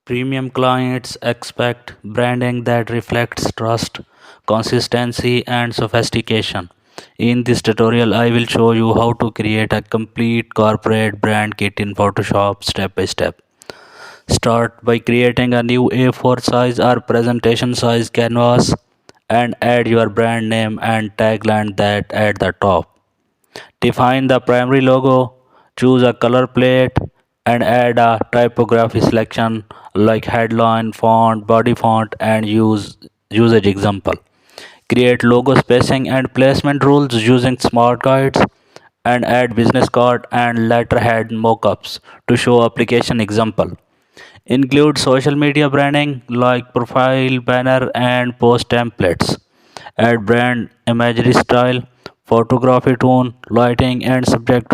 Premium clients expect branding that reflects trust, consistency, and sophistication. In this tutorial, I will show you how to create a complete corporate brand kit in Photoshop step by step. Start by creating a new A4 size or presentation size canvas and add your brand name and tagline that at the top. Define the primary logo, choose a color plate, and add a typography selection like headline, font, body font, and usage example. Create logo spacing and placement rules using smart guides and add business card and letterhead mockups to show application example. Include social media branding like profile, banner, and post templates. Add brand imagery style, photography tone, lighting, and subject